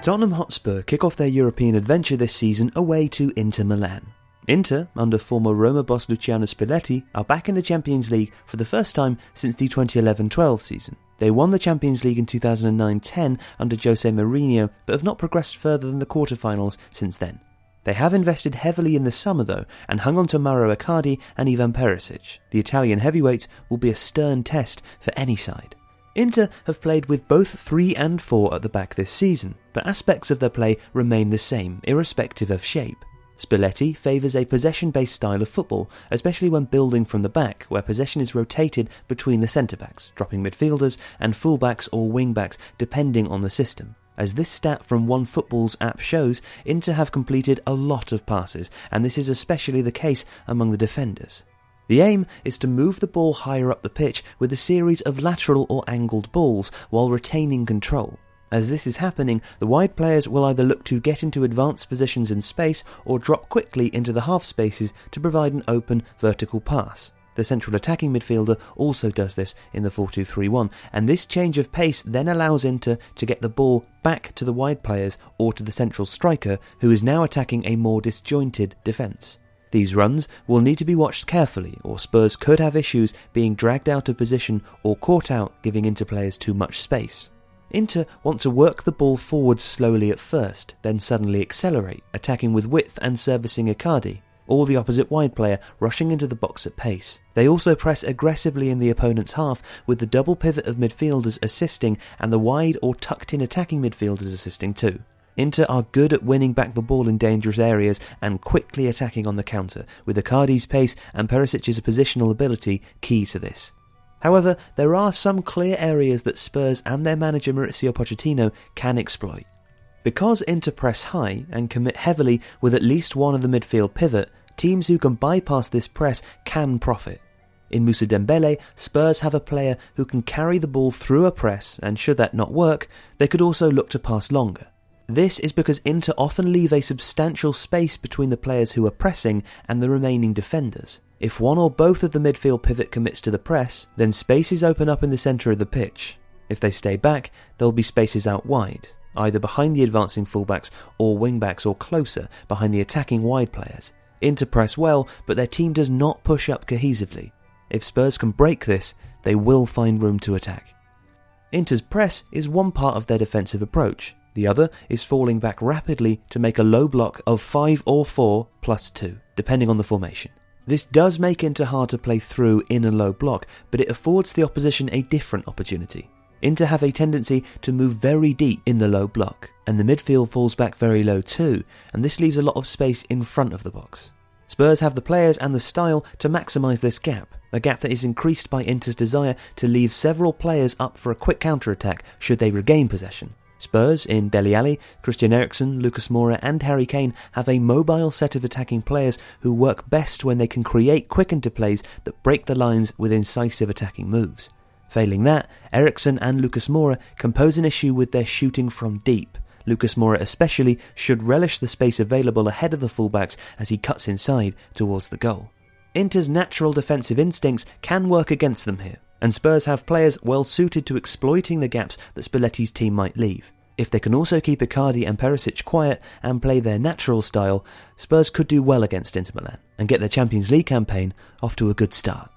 Tottenham Hotspur kick off their European adventure this season away to Inter Milan. Inter, under former Roma boss Luciano Spalletti, are back in the Champions League for the first time since the 2011-12 season. They won the Champions League in 2009-10 under Jose Mourinho, but have not progressed further than the quarter-finals since then. They have invested heavily in the summer though, and hung on to Mauro Icardi and Ivan Perisic. The Italian heavyweights will be a stern test for any side. Inter have played with both 3 and 4 at the back this season, but aspects of their play remain the same, irrespective of shape. Spalletti favours a possession-based style of football, especially when building from the back, where possession is rotated between the centre-backs, dropping midfielders and full-backs or wing-backs depending on the system. As this stat from OneFootball's app shows, Inter have completed a lot of passes, and this is especially the case among the defenders. The aim is to move the ball higher up the pitch with a series of lateral or angled balls while retaining control. As this is happening, the wide players will either look to get into advanced positions in space or drop quickly into the half spaces to provide an open vertical pass. The central attacking midfielder also does this in the 4-2-3-1, and this change of pace then allows Inter to get the ball back to the wide players or to the central striker, who is now attacking a more disjointed defence. These runs will need to be watched carefully, or Spurs could have issues being dragged out of position or caught out, giving Inter players too much space. Inter want to work the ball forward slowly at first, then suddenly accelerate, attacking with width and servicing Icardi, or the opposite wide player rushing into the box at pace. They also press aggressively in the opponent's half, with the double pivot of midfielders assisting and the wide or tucked-in attacking midfielders assisting too. Inter are good at winning back the ball in dangerous areas and quickly attacking on the counter, with Icardi's pace and Perisic's positional ability key to this. However, there are some clear areas that Spurs and their manager Mauricio Pochettino can exploit. Because Inter press high and commit heavily with at least one of the midfield pivot, teams who can bypass this press can profit. In Moussa Dembele, Spurs have a player who can carry the ball through a press, and should that not work, they could also look to pass longer. This is because Inter often leave a substantial space between the players who are pressing and the remaining defenders. If one or both of the midfield pivot commits to the press, then spaces open up in the centre of the pitch. If they stay back, there will be spaces out wide, either behind the advancing fullbacks or wingbacks, or closer behind the attacking wide players. Inter press well, but their team does not push up cohesively. If Spurs can break this, they will find room to attack. Inter's press is one part of their defensive approach. The other is falling back rapidly to make a low block of 5 or 4 plus 2, depending on the formation. This does make Inter hard to play through in a low block, but it affords the opposition a different opportunity. Inter have a tendency to move very deep in the low block, and the midfield falls back very low too, and this leaves a lot of space in front of the box. Spurs have the players and the style to maximise this gap, a gap that is increased by Inter's desire to leave several players up for a quick counter-attack should they regain possession. Spurs, in Dele Alli, Christian Eriksen, Lucas Moura and Harry Kane, have a mobile set of attacking players who work best when they can create quick interplays that break the lines with incisive attacking moves. Failing that, Eriksen and Lucas Moura can pose an issue with their shooting from deep. Lucas Moura especially should relish the space available ahead of the fullbacks as he cuts inside towards the goal. Inter's natural defensive instincts can work against them here, and Spurs have players well suited to exploiting the gaps that Spalletti's team might leave. If they can also keep Icardi and Perisic quiet and play their natural style, Spurs could do well against Inter Milan and get their Champions League campaign off to a good start.